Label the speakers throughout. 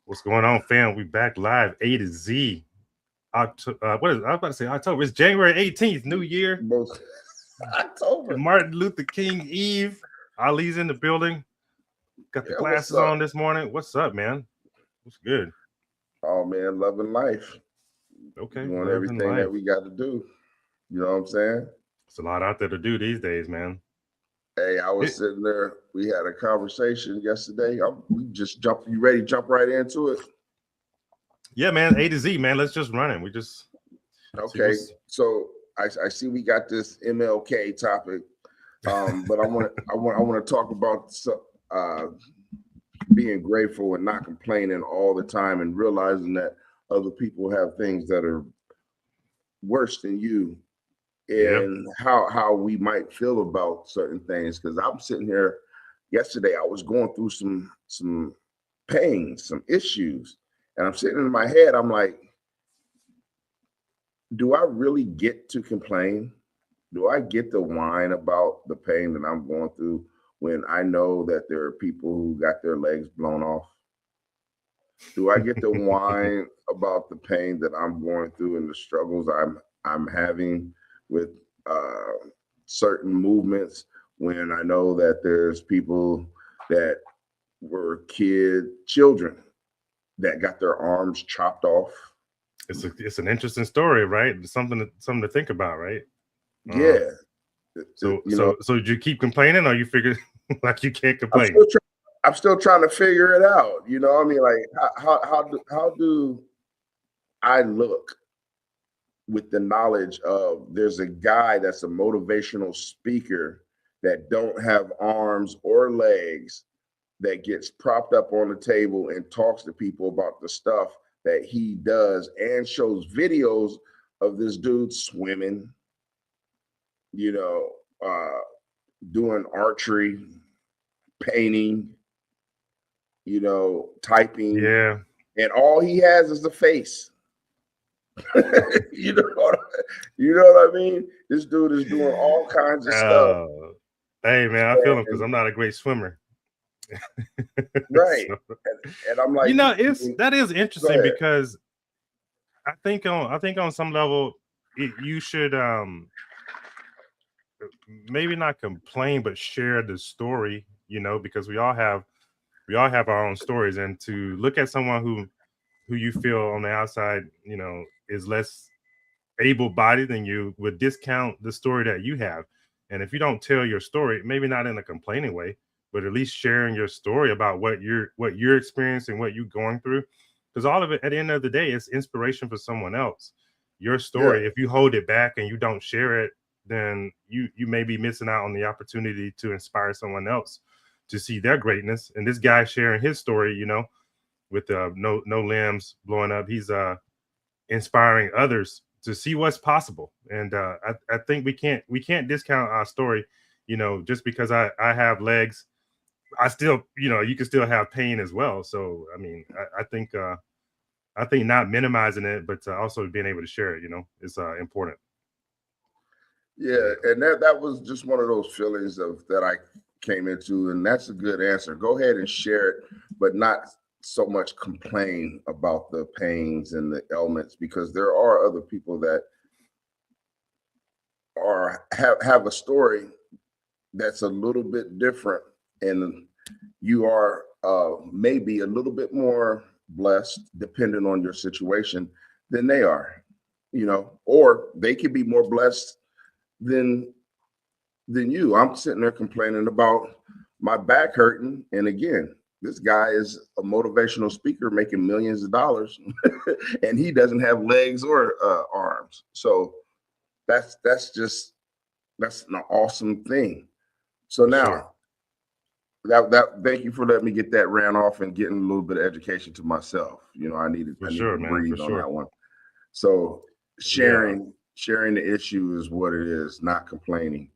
Speaker 1: What's going on, fam? We back live A to Z. What is I was about to say October? It's January 18th, New Year.
Speaker 2: Most October.
Speaker 1: Martin Luther King Eve. Ali's in the building. Got the
Speaker 2: Yeah, what's
Speaker 1: glasses
Speaker 2: up?
Speaker 1: on this morning. What's up, man? What's good?
Speaker 2: Oh man, loving life,
Speaker 1: Okay,
Speaker 2: doing
Speaker 1: love and
Speaker 2: everything that
Speaker 1: life.
Speaker 2: we got to do. You know what I'm saying?
Speaker 1: It's a lot out there to do these days, man.
Speaker 2: Hey, I was
Speaker 1: It,
Speaker 2: sitting there. We had a conversation yesterday. We just jump. You ready? To jump right into it.
Speaker 1: yeah, man. A to Z, man. Let's just run it. We just see
Speaker 2: Okay.
Speaker 1: what's.
Speaker 2: So I see we got this MLK topic, but I want to talk about uh, being grateful and not complaining all the time, and realizing that other people have things that are worse than you,
Speaker 1: Yeah,
Speaker 2: and how we might feel about certain things. Because I'm sitting here yesterday, I was going through some pain, some issues, and I'm sitting in my head. I'm like, do I really get to complain? Do I get to whine about the pain that I'm going through when I know that there are people who got their legs blown off? Do I get to whine about the pain that I'm going through and the struggles I'm having with uh, certain movements when I know that there's people that were children that got their arms chopped off?
Speaker 1: it's an interesting story, right? Something to think about, right? Uh,
Speaker 2: Yeah,
Speaker 1: so
Speaker 2: you know,
Speaker 1: so so did you keep complaining, or you figure like you can't
Speaker 2: I'm
Speaker 1: complain?
Speaker 2: still trying. I'm still trying to figure it out. You know, what I mean, like how do I look with the knowledge of there's a guy that's a motivational speaker that don't have arms or legs, that gets propped up on the table and talks to people about the stuff that he does and shows videos of this dude swimming, you know, doing archery, painting, typing,
Speaker 1: Yeah.
Speaker 2: and all he has is the face. you know, what you know what I mean? This dude is doing all kinds of stuff,
Speaker 1: Uh, hey man, I feel him because
Speaker 2: and
Speaker 1: I'm not a great swimmer.
Speaker 2: right,
Speaker 1: So,
Speaker 2: and I'm like,
Speaker 1: it's that is
Speaker 2: go
Speaker 1: interesting
Speaker 2: ahead.
Speaker 1: because I think on some level you should maybe not complain but share the story, because we all have our own stories, and to look at someone who you feel on the outside, is less able-bodied than you would discount the story that you have. And if you don't tell your story, maybe not in a complaining way, but at least sharing your story about what you're experiencing, what you're going through, because all of it at the end of the day is inspiration for someone else. Your
Speaker 2: Yeah,
Speaker 1: story, if you hold it back and you don't share it, then you may be missing out on the opportunity to inspire someone else to see their greatness. And this guy sharing his story, with no limbs blowing up, he's inspiring others to see what's possible. And I think we can't discount our story. Just because I have legs, I still, you can still have pain as well. So I mean, I think not minimizing it, but also being able to share it, is important.
Speaker 2: yeah,
Speaker 1: Yeah,
Speaker 2: and that was just one of those feelings of that I came into, and that's a good answer. Go ahead and share it, but not so much complain about the pains and the ailments, because there are other people that have a story that's a little bit different, and you are maybe a little bit more blessed, depending on your situation, than they are. Or they could be more blessed than you. I'm sitting there complaining about my back hurting, and again, this guy is a motivational speaker making millions of dollars, and he doesn't have legs or arms. So that's an awesome thing. So
Speaker 1: for sure,
Speaker 2: now that thank you for letting me get that ran off and getting a little bit of education to myself.
Speaker 1: for
Speaker 2: I needed
Speaker 1: sure,
Speaker 2: to
Speaker 1: man, for
Speaker 2: breathe on
Speaker 1: sure.
Speaker 2: that one. So
Speaker 1: Yeah,
Speaker 2: sharing the issue is what it is, not complaining.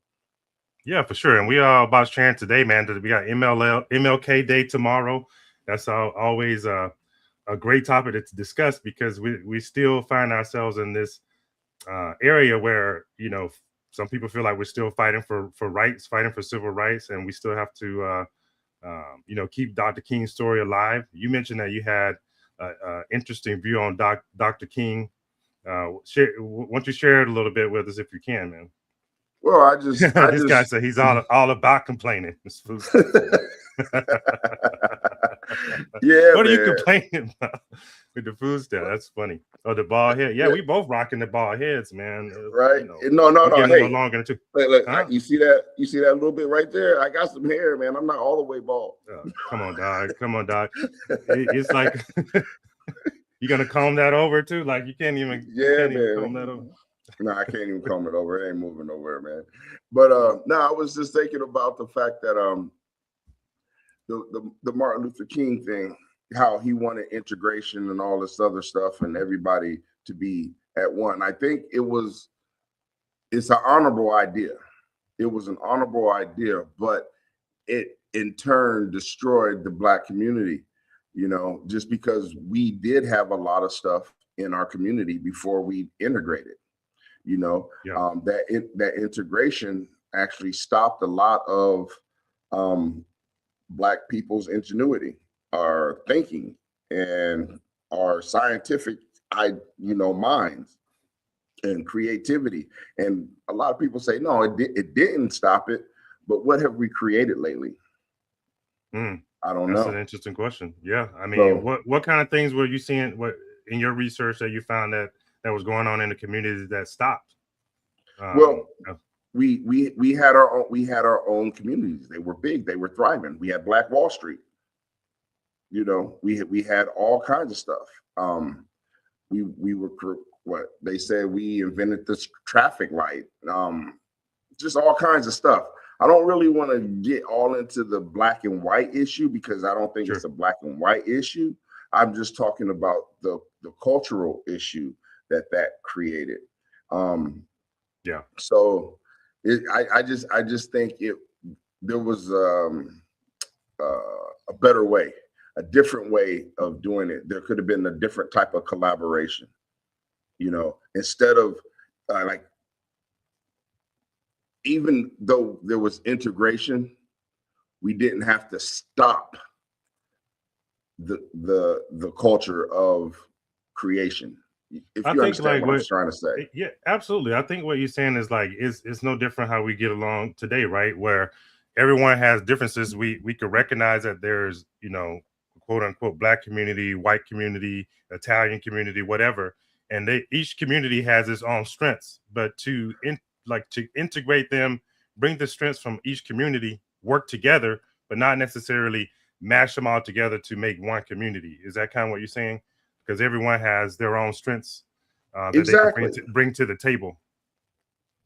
Speaker 1: yeah, for sure. And we are about sharing today, man. That we got MLK Day tomorrow. That's always a great topic to discuss because we still find ourselves in this area where some people feel like we're still fighting for rights, fighting for civil rights, and we still have to keep Dr. King's story alive. You mentioned that you had interesting view on Dr. King. Why don't you share it a little bit with us if you can, man?
Speaker 2: Well, I
Speaker 1: This guy
Speaker 2: just,
Speaker 1: said he's all about complaining. It's food stamps.
Speaker 2: yeah,
Speaker 1: What are you
Speaker 2: man.
Speaker 1: complaining about with the food stamp? That's funny. Oh, the bald head. Yeah,
Speaker 2: Yeah,
Speaker 1: we both rocking the bald heads, man.
Speaker 2: right.
Speaker 1: You know,
Speaker 2: No, no,
Speaker 1: I'm
Speaker 2: no.
Speaker 1: getting a little
Speaker 2: Hey,
Speaker 1: longer too.
Speaker 2: look,
Speaker 1: Huh?
Speaker 2: you see that? You see that little bit right there? I got some hair, man. I'm not all the way bald.
Speaker 1: Come on, dog. Come on, dog. It's like you gonna comb that over too. Like you
Speaker 2: Yeah,
Speaker 1: can't even comb that over.
Speaker 2: man. No, I can't even comb it over. It ain't moving nowhere, man. But no, I was just thinking about the fact that the Martin Luther King thing, how he wanted integration and all this other stuff, and everybody to be at one. I think it's an honorable idea. It was an honorable idea, but it in turn destroyed the Black community. You know, just because we did have a lot of stuff in our community before we integrated. You know,
Speaker 1: Yeah.
Speaker 2: That integration actually stopped a lot of um, Black people's ingenuity, our thinking, and our scientific, minds and creativity. And a lot of people say, no, it didn't stop it. But what have we created lately? I don't
Speaker 1: That's an
Speaker 2: know.
Speaker 1: interesting question. Yeah, I mean,
Speaker 2: So,
Speaker 1: what kind of things were you seeing? What in your research that you found that was going on in the communities that stopped?
Speaker 2: well,
Speaker 1: Uh,
Speaker 2: we had our own communities. They were big. They were thriving. We had Black Wall Street. You know, we had all kinds of stuff. We were what they said we invented this traffic light. Just all kinds of stuff. I don't really want to get all into the black and white issue because I don't think it's
Speaker 1: sure.
Speaker 2: a black and white issue. I'm just talking about the cultural issue that created. Um,
Speaker 1: Yeah.
Speaker 2: so I just think there was a better way, a different way of doing it. There could have been a different type of collaboration. You know, instead of like, even though there was integration, we didn't have to stop the culture of creation. If
Speaker 1: I
Speaker 2: you
Speaker 1: think
Speaker 2: understand
Speaker 1: like
Speaker 2: what I'm
Speaker 1: what
Speaker 2: trying to say.
Speaker 1: yeah, absolutely. I think what you're saying is like it's no different how we get along today, right? Where everyone has differences. We could recognize that there's, quote unquote black community, white community, Italian community, whatever. And they each community has its own strengths. But to integrate them, bring the strengths from each community, work together, but not necessarily mash them all together to make one community. Is that kind of what you're saying? Because everyone has their own strengths that they could
Speaker 2: Exactly.
Speaker 1: bring to the table.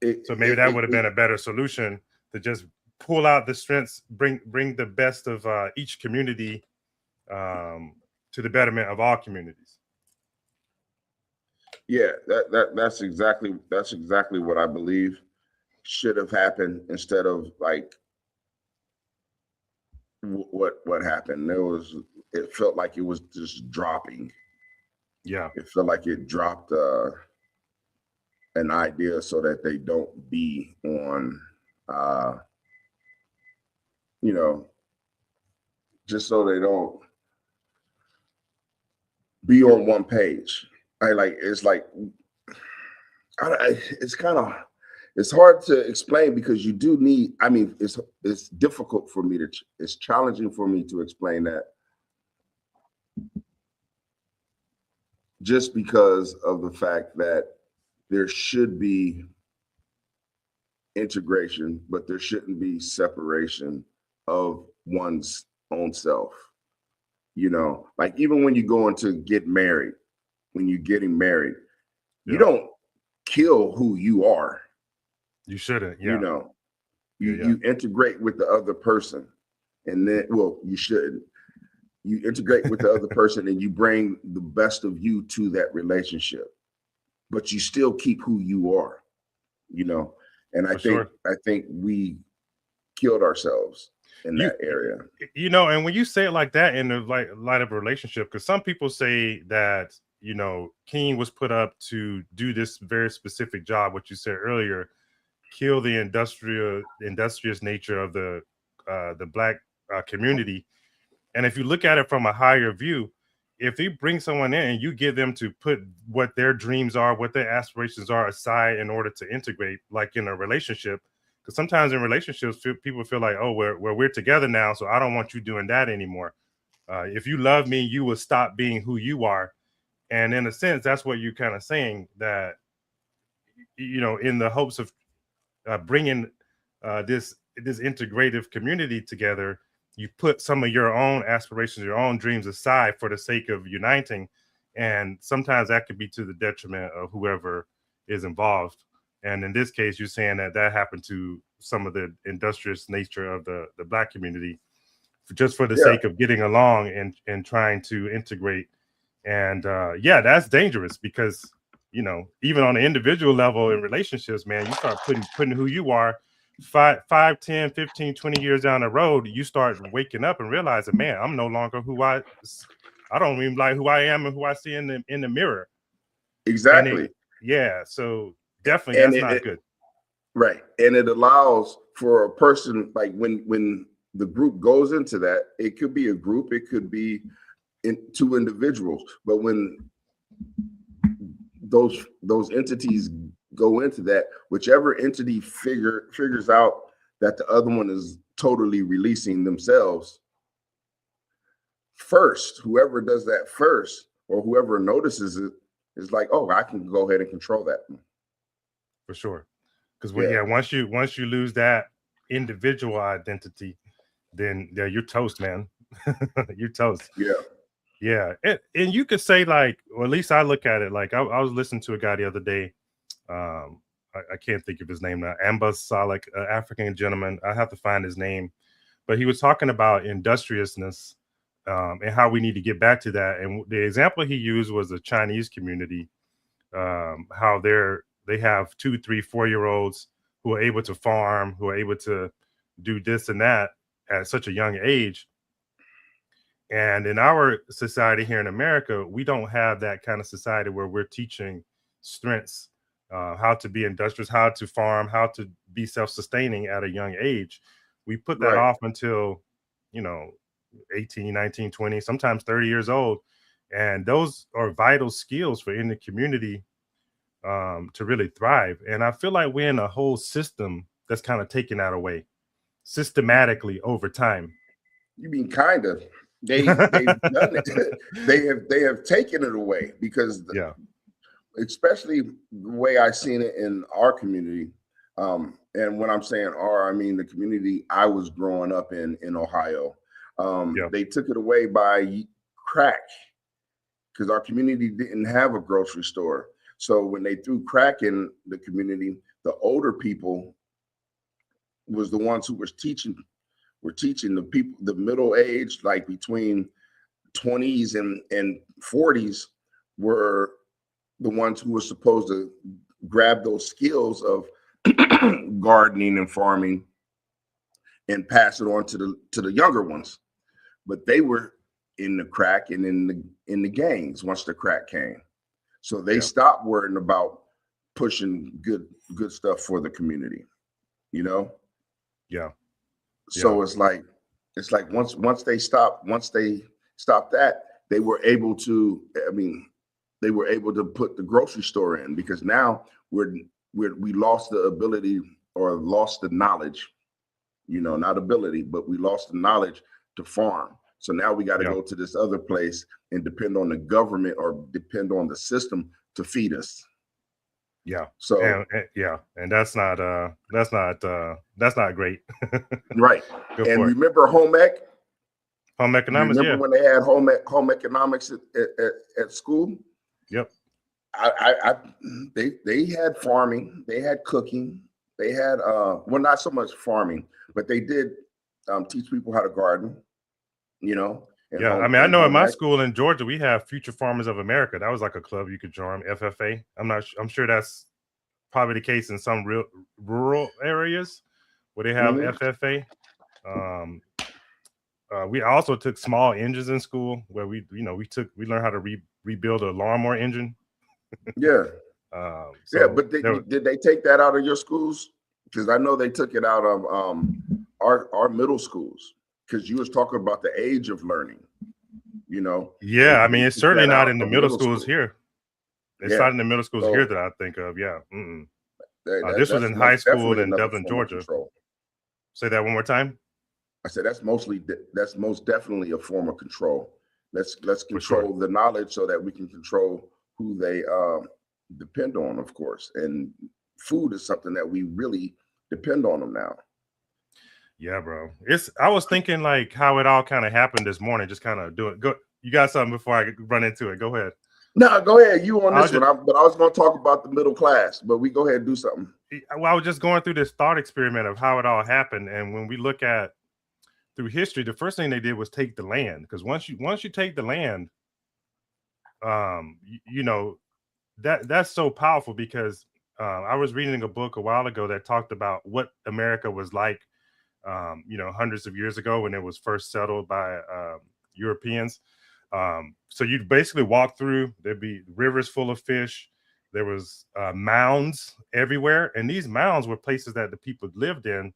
Speaker 2: It,
Speaker 1: So maybe
Speaker 2: it,
Speaker 1: that
Speaker 2: it,
Speaker 1: would have
Speaker 2: it,
Speaker 1: been a better solution to just pull out the strengths, bring the best of each community um, to the betterment of all communities.
Speaker 2: yeah, that's exactly what I believe should have happened, instead of like what happened. It felt like it was just dropping.
Speaker 1: Yeah,
Speaker 2: It felt like it dropped an idea so that they don't be on, uh, you know, just so they don't be on one page. It's like it's kind of, it's hard to explain because you do need. I mean, it's difficult for me to. It's challenging for me to explain that, just because of the fact that there should be integration, but there shouldn't be separation of one's own self. You know, like even when you go into get married, when you're getting married, you
Speaker 1: yeah.
Speaker 2: don't kill who you are.
Speaker 1: You shouldn't.
Speaker 2: You
Speaker 1: Yeah,
Speaker 2: know,
Speaker 1: yeah, yeah.
Speaker 2: you integrate with the other person, and then, well, you shouldn't. You integrate with the other person, and you bring the best of you to that relationship, but you still keep who you are. You know, and
Speaker 1: For sure.
Speaker 2: I think we killed ourselves in
Speaker 1: You
Speaker 2: that area.
Speaker 1: and when you say it like that in the light of a relationship, because some people say that King was put up to do this very specific job, what you said earlier, kill the industrious nature of the black community. And if you look at it from a higher view, if you bring someone in and you give them to put what their dreams are, what their aspirations are aside in order to integrate, like in a relationship, because sometimes in relationships, people feel like, oh, we're together now, so I don't want you doing that anymore. If you love me, you will stop being who you are. And in a sense, that's what you're kind of saying, that, in the hopes of bringing this integrative community together, you put some of your own aspirations, your own dreams aside for the sake of uniting, and sometimes that could be to the detriment of whoever is involved. And in this case, you're saying that happened to some of the industrious nature of the Black community, just for the
Speaker 2: Yeah.
Speaker 1: sake of getting along and trying to integrate. And that's dangerous, because even on the individual level in relationships, man, you start putting who you are 5, 10, 15, 20 years down the road, you start waking up and realizing, man, I'm no longer who I don't even like who I am and who I see in the mirror.
Speaker 2: Exactly.
Speaker 1: So definitely
Speaker 2: And
Speaker 1: that's not good.
Speaker 2: Right. And it allows for a person, like when the group goes into that, it could be a group, it could be two individuals, but when those entities go into that, whichever entity figures out that the other one is totally releasing themselves first, whoever does that first, or whoever notices it, is like, oh, I can go ahead and control that.
Speaker 1: For sure. Because once you lose that individual identity, then you're toast, man. You're toast. Yeah. And you could say, like, or at least I look at it like, I was listening to a guy the other day. I can't think of his name now. Ambasalic, African gentleman. I have to find his name, but he was talking about industriousness, and how we need to get back to that. And the example he used was the Chinese community, how they have 2, 3, 4-year-olds who are able to farm, who are able to do this and that at such a young age. And in our society here in America, we don't have that kind of society where we're teaching strengths, how to be industrious, how to farm, how to be self-sustaining at a young age. We put that off until, 18, 19, 20, sometimes 30 years old. And those are vital skills for any community to really thrive. And I feel like we're in a whole system that's kind of taking that away systematically over time.
Speaker 2: You mean kind of? They've done it. they have taken it away, because especially the way I seen it in our community. And when I'm saying our, I mean the community I was growing up in Ohio. They took it away by crack, because our community didn't have a grocery store. So when they threw crack in the community, the older people was the ones who were teaching the people, the middle age, like between 20s and 40s, were the ones who were supposed to grab those skills of gardening and farming and pass it on to the younger ones. But they were in the crack and in the gangs once the crack came. So they stopped worrying about pushing good stuff for the community, So it's like once they stopped that, they were able to, they were able to put the grocery store in, because now we lost the ability, or lost the knowledge, not ability, but we lost the knowledge to farm. So now we got to go to this other place and depend on the government, or depend on the system to feed us. So
Speaker 1: and that's not great.
Speaker 2: Right. And remember home
Speaker 1: economics.
Speaker 2: Remember when they had home economics at school?
Speaker 1: Yep.
Speaker 2: They had farming, they had cooking, they had not so much farming, but they did teach people how to garden.
Speaker 1: I know in my school in Georgia, we have Future Farmers of America. That was like a club you could join, FFA. I'm sure that's probably the case in some real rural areas where they have FFA. We also took small engines in school, where we learned how to rebuild a lawnmower engine.
Speaker 2: But did they take that out of your schools? Because I know they took it out of our middle schools, because you was talking about the age of learning. you know.
Speaker 1: Yeah, I mean, it's
Speaker 2: Kick
Speaker 1: certainly
Speaker 2: that
Speaker 1: not
Speaker 2: out
Speaker 1: in the
Speaker 2: of
Speaker 1: middle
Speaker 2: middle
Speaker 1: schools
Speaker 2: school.
Speaker 1: here. It's
Speaker 2: Yeah.
Speaker 1: not in the middle schools here
Speaker 2: So
Speaker 1: that I think of. Yeah. This was
Speaker 2: that's
Speaker 1: in high
Speaker 2: most
Speaker 1: school
Speaker 2: definitely
Speaker 1: in
Speaker 2: another
Speaker 1: Dublin,
Speaker 2: form of
Speaker 1: Georgia.
Speaker 2: control.
Speaker 1: Say that one more time.
Speaker 2: I said that's most definitely a form of control. Let's
Speaker 1: For sure.
Speaker 2: control the knowledge so that we can control who they depend on, of course. And food is something that we really depend on them now.
Speaker 1: Yeah, bro. I was thinking like how it all kind of happened this morning. Just kind of do it. Go. You got something before I run into it? Go ahead.
Speaker 2: No, go ahead. You on
Speaker 1: I'll
Speaker 2: this
Speaker 1: just,
Speaker 2: one. But I was going to talk about the middle class, but we go ahead and do something.
Speaker 1: well, I was just going through this thought experiment of how it all happened, and when we look at through history, the first thing they did was take the land, because once you take the land, you know that's so powerful because I was reading a book a while ago that talked about what America was like, hundreds of years ago when it was first settled by Europeans. So you'd basically walk through, there'd be rivers full of fish. There was mounds everywhere. And these mounds were places that the people lived in,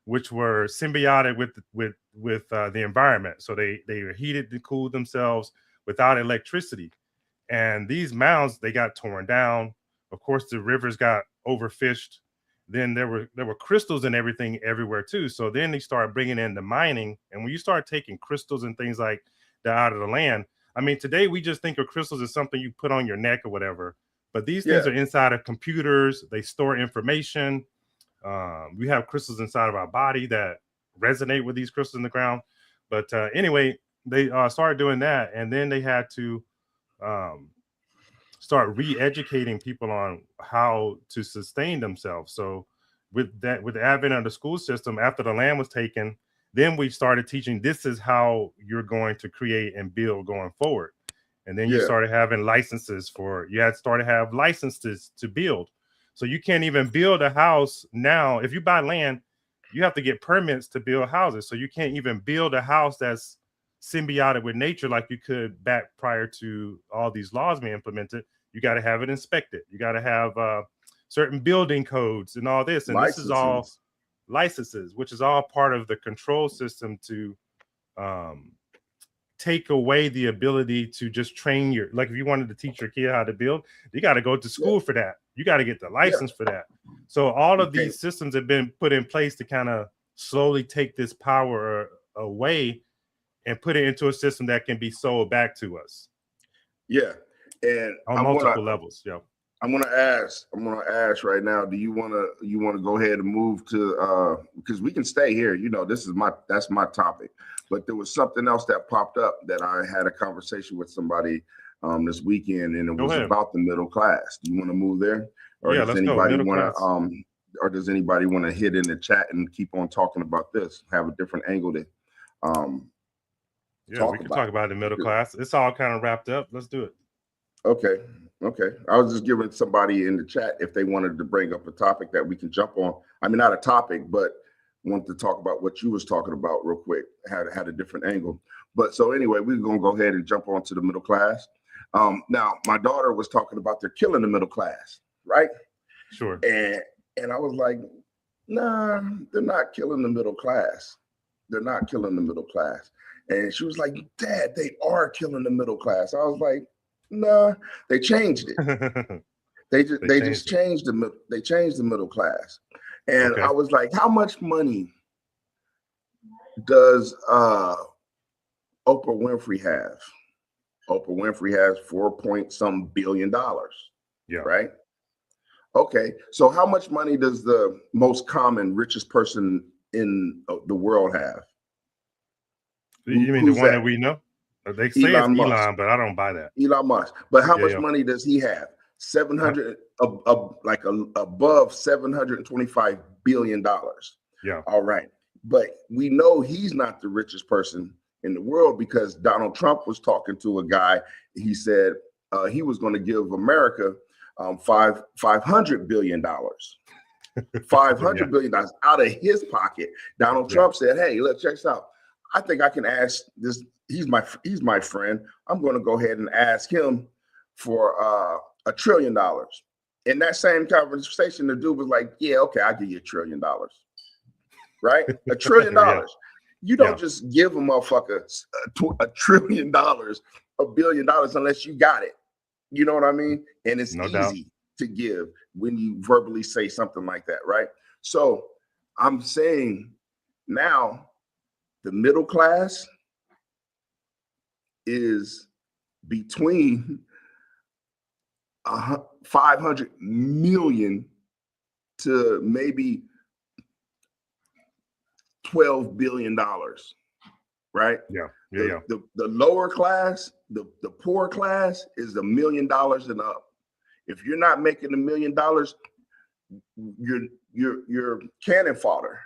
Speaker 1: which were symbiotic with the environment. So they were heated to cool themselves without electricity. And these mounds, they got torn down. Of course, the rivers got overfished. Then there were crystals and everything everywhere too. So then they started bringing in the mining. And when you start taking crystals and things like that out of the land, I mean, today we just think of crystals as something you put on your neck or whatever. But these things are inside of computers. They store information. We have crystals inside of our body that resonate with these crystals in the ground. But anyway, they started doing that, and then they had to um, start re-educating people on how to sustain themselves. So with the advent of the school system, after the land was taken, then we started teaching this is how you're going to create and build going forward. And then you started having licenses you had started to have licenses to build. So you can't even build a house now. If you buy land, you have to get permits to build houses. So you can't even build a house that's symbiotic with nature like you could back prior to all these laws being implemented. You got to have it inspected. You got to have certain building codes and all this. And this is all licenses, which is all part of the control system to take away the ability to just train like if you wanted to teach your kid how to build, you got to go to school for that. You got to get the license for that. So all of these systems have been put in place to kind of slowly take this power away and put it into a system that can be sold back to us.
Speaker 2: Yeah. And
Speaker 1: on multiple levels. Yeah.
Speaker 2: I'm gonna ask right now, do you wanna go ahead and move to because we can stay here, that's my topic. But there was something else that popped up that I had a conversation with somebody this weekend, and it was about the middle class. Do you want to move there? Or does anybody want to or does anybody want to hit in the chat and keep on talking about this? Have a different angle to
Speaker 1: yeah, we can talk about the middle class. It's all kind of wrapped up. Let's do it.
Speaker 2: Okay. I was just giving somebody in the chat if they wanted to bring up a topic that we can jump on. I mean, not a topic, but wanted to talk about what you was talking about real quick. Had a different angle. But so anyway, we're gonna go ahead and jump on to the middle class. Now, my daughter was talking about they're killing the middle class, right?
Speaker 1: Sure.
Speaker 2: And I was like, nah, they're not killing the middle class. They're not killing the middle class. And she was like, Dad, they are killing the middle class. I was like, nah, they changed it. they just changed the middle class. And I was like, how much money does Oprah Winfrey have? Oprah Winfrey has $4 billion.
Speaker 1: Yeah.
Speaker 2: Right. Okay. So how much money does the most common richest person in the world have?
Speaker 1: You mean the one that we know? They say it's Elon, but I don't buy that.
Speaker 2: Elon Musk. But how much money does he have? 700, above $725 billion.
Speaker 1: Yeah.
Speaker 2: All right. But we know he's not the richest person in the world because Donald Trump was talking to a guy. He said he was going to give America $500 billion. $500 billion out of his pocket. Donald Trump said, hey, look, check this out. I think I can ask this. He's my friend. I'm going to go ahead and ask him for $1 trillion. In that same conversation, the dude was like, yeah, okay, I'll give you $1 trillion. Right? $1 trillion. You don't just give a motherfucker $1 trillion, $1 billion unless you got it. You know what I mean? And it's easy to give when you verbally say something like that, right? So I'm saying now the middle class is between 500 million to maybe $12 billion, right? The lower class, the poor class is $1 million and up. If you're not making $1 million, you're cannon fodder,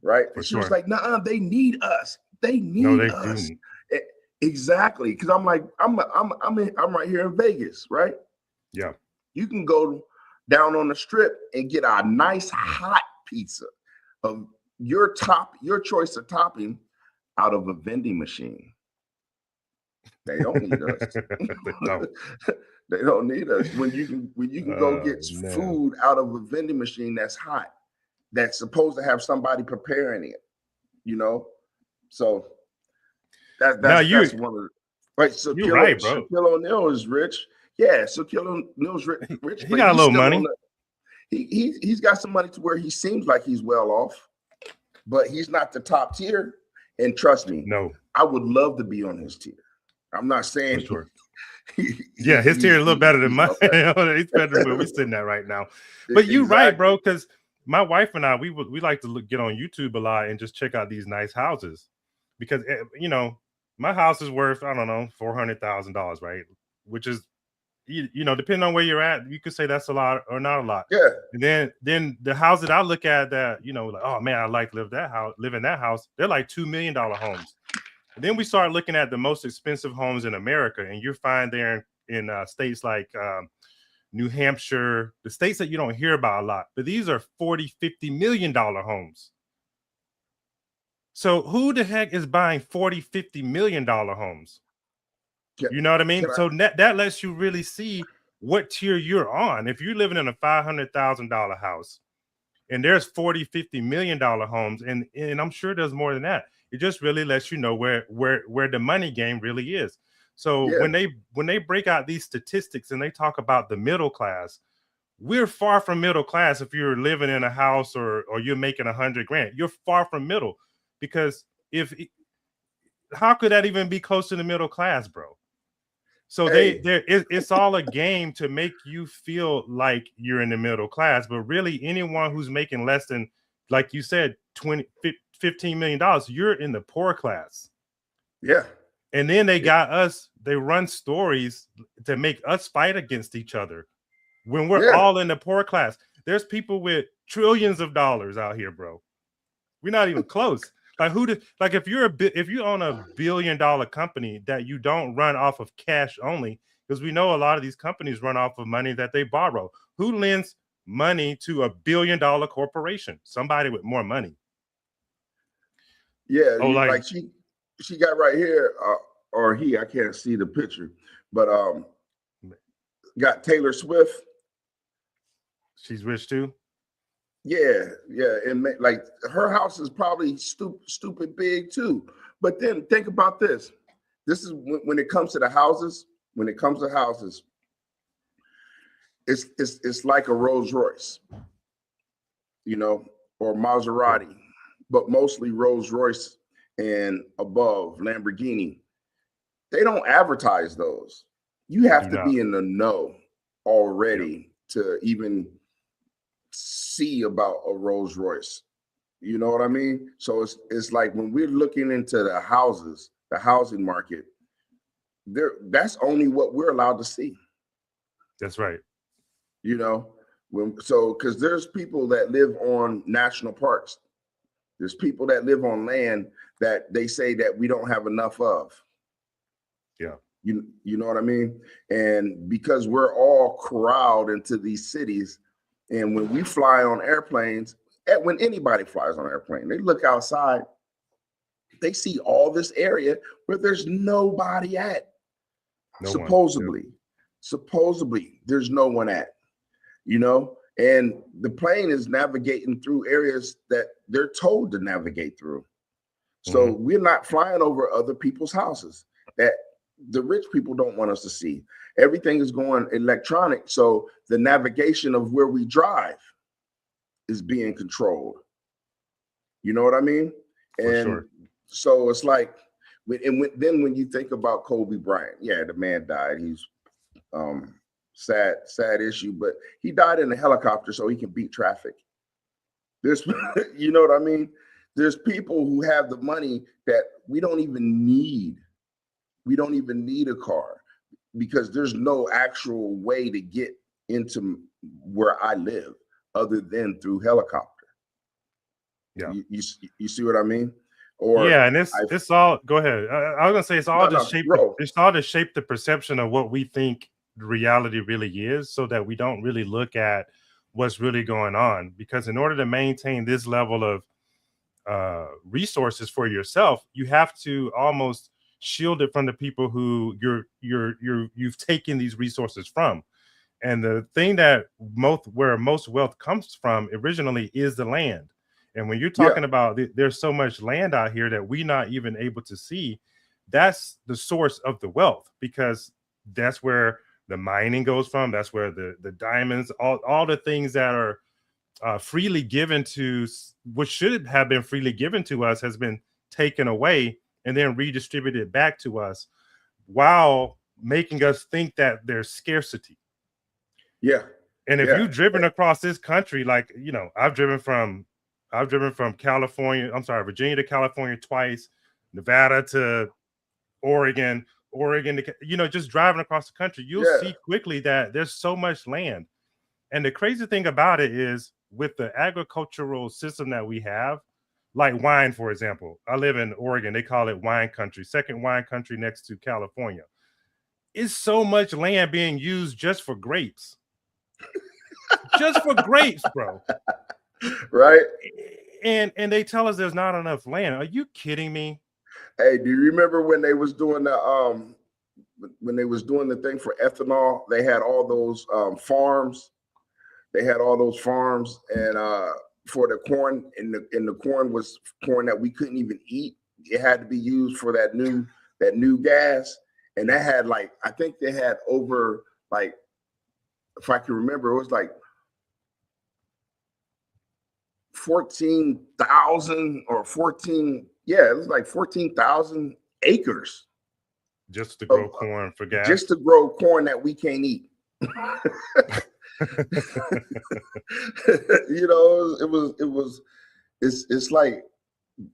Speaker 2: right? And she was like, "Nah, they need us. They need us." Exactly, because I'm like, I'm right here in Vegas, right?
Speaker 1: Yeah.
Speaker 2: You can go down on the strip and get a nice hot pizza of your choice of topping out of a vending machine. They don't need us. They don't need us. When you can go get food out of a vending machine that's hot, that's supposed to have somebody preparing it, you know. So that's one of the right. So Shaquille O'Neal is rich. Yeah, Shaquille O'Neal's rich.
Speaker 1: He got a little money.
Speaker 2: He's got some money to where he seems like he's well off, but he's not the top tier. And trust me, I would love to be on his tier. I'm not saying
Speaker 1: his tier is a little better than mine. He's better than where we're sitting at right now. But you're right, bro, because my wife and I, we like to get on YouTube a lot and just check out these nice houses, because you know, my house is worth, I don't know, $400,000, right? Which is, you know, depending on where you're at, you could say that's a lot or not a lot.
Speaker 2: Yeah.
Speaker 1: And then the house that I look at that, you know, like, oh man, I like live in that house. They're like $2 million homes. And then we start looking at the most expensive homes in America, and you find there in states like New Hampshire, the states that you don't hear about a lot, but these are $40-50 million homes. So who the heck is buying $40-50 million homes? You know what I mean? So that lets you really see what tier you're on. If you're living in a $500,000 house and there's $40-50 million homes, and I'm sure there's more than that, it just really lets you know where the money game really is. So when they break out these statistics and they talk about the middle class, we're far from middle class. If you're living in a house or you're making $100,000, you're far from middle, because how could that even be close to the middle class, bro? So it's all a game to make you feel like you're in the middle class, but really anyone who's making less than, like you said, $15 million, you're in the poor class.
Speaker 2: Yeah.
Speaker 1: And then they got us, they run stories to make us fight against each other when we're all in the poor class. There's people with trillions of dollars out here, bro. We're not even close. Like if you own a $1 billion company that you don't run off of cash only, because we know a lot of these companies run off of money that they borrow. Who lends money to a $1 billion corporation? Somebody with more money.
Speaker 2: Yeah, like she got right here, or I can't see the picture, but got Taylor Swift.
Speaker 1: She's rich too.
Speaker 2: Yeah, and like her house is probably stupid big too. But then think about this. This is when it comes to the houses. When it comes to houses, it's like a Rolls Royce, you know, or Maserati, but mostly Rolls Royce and above Lamborghini. They don't advertise those. You have to be in the know already to even see about a Rolls Royce. You know what I mean? So it's like when we're looking into the housing market, that's only what we're allowed to see.
Speaker 1: That's right.
Speaker 2: You know, because there's people that live on national parks. There's people that live on land that they say that we don't have enough of.
Speaker 1: Yeah.
Speaker 2: You know what I mean? And because we're all corralled into these cities, and when we fly on airplanes, when anybody flies on an airplane, they look outside, they see all this area where there's nobody at. Supposedly, there's no one at, you know, and the plane is navigating through areas that they're told to navigate through. So we're not flying over other people's houses that the rich people don't want us to see. Everything is going electronic. So the navigation of where we drive is being controlled. You know what I mean?
Speaker 1: For
Speaker 2: And
Speaker 1: sure.
Speaker 2: so it's like, then when you think about Kobe Bryant, yeah, the man died. He's sad issue, but he died in a helicopter so he can beat traffic. There's, you know what I mean? There's people who have the money that we don't even need. We don't even need a car because there's no actual way to get into where I live other than through helicopter.
Speaker 1: Yeah.
Speaker 2: You see what I mean? Or
Speaker 1: yeah, and it's all. Go ahead. I was gonna say it's all just shape. It's all to shape the perception of what we think reality really is, so that we don't really look at what's really going on. Because in order to maintain this level of resources for yourself, you have to almost shield it from the people who you've taken these resources from. And the thing that where most wealth comes from originally is the land. And when you're talking about there's so much land out here that we're not even able to see, that's the source of the wealth, because that's where the mining goes from. That's where the diamonds, all the things that are freely given to, what should have been freely given to us, has been taken away and then redistributed back to us, while making us think that there's scarcity.
Speaker 2: Yeah.
Speaker 1: And if you've driven across this country, like, I've driven from California, Virginia to California twice, Nevada to Oregon to, just driving across the country, you'll see quickly that there's so much land. And the crazy thing about it is, with the agricultural system that we have, like wine, for example, I live in Oregon. They call it wine country, second wine country next to California. It's so much land being used just for grapes. Just for grapes, bro.
Speaker 2: Right.
Speaker 1: And they tell us there's not enough land. Are you kidding me?
Speaker 2: Hey, do you remember when they was doing the thing for ethanol? They had all those farms. They had all those farms, and for the corn, and the corn was corn that we couldn't even eat. It had to be used for that new gas, and that had, like, I think they had over, like, if I can remember, it was like 14,000 or 14. Yeah, it was like 14,000 acres
Speaker 1: just to grow corn for gas.
Speaker 2: Just to grow corn that we can't eat. It's like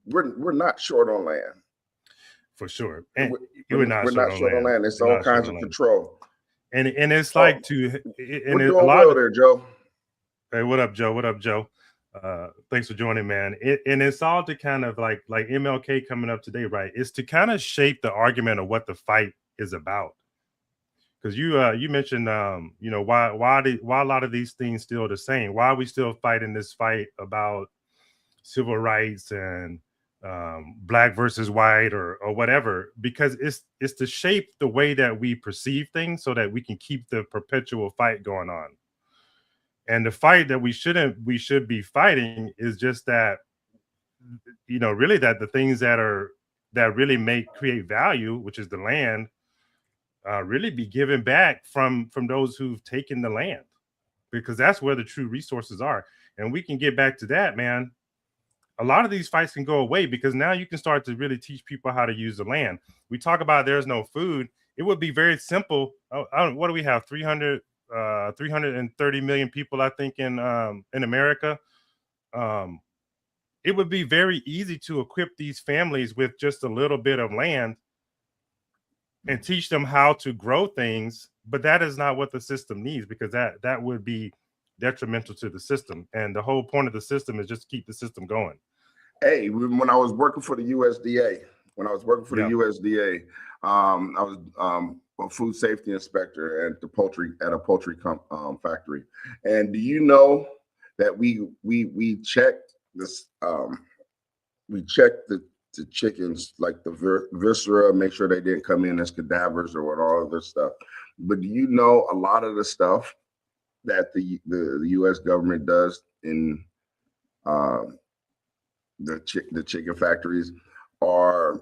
Speaker 2: we're not short on land.
Speaker 1: For sure.
Speaker 2: And we're not short on land. It's all kinds of control.
Speaker 1: And it's like
Speaker 2: we're doing well there, Joe.
Speaker 1: Hey, what up, Joe? What up, Joe? Thanks for joining, man. And it's all to kind of like MLK coming up today, right? It's to kind of shape the argument of what the fight is about. Because you mentioned why a lot of these things still the same. Why are we still fighting this fight about civil rights and black versus white or whatever? Because it's to shape the way that we perceive things, so that we can keep the perpetual fight going on. And the fight that we should be fighting is just that, really, that the things that really create value, which is the land, really be given back from those who've taken the land, because that's where the true resources are. And we can get back to that, man. A lot of these fights can go away, because now you can start to really teach people how to use the land. We talk about there's no food. It would be very simple. What do we have? 330 million people, I think, in America. It would be very easy to equip these families with just a little bit of land and teach them how to grow things. But that is not what the system needs, because that would be detrimental to the system. And the whole point of the system is just keep the system going.
Speaker 2: Hey, when I was working for the USDA, I was a food safety inspector at a poultry factory. And do you know that we checked this? We checked the chickens, like the viscera, make sure they didn't come in as cadavers or all of this stuff. But do you know a lot of the stuff that the U.S. government does in the chicken factories? are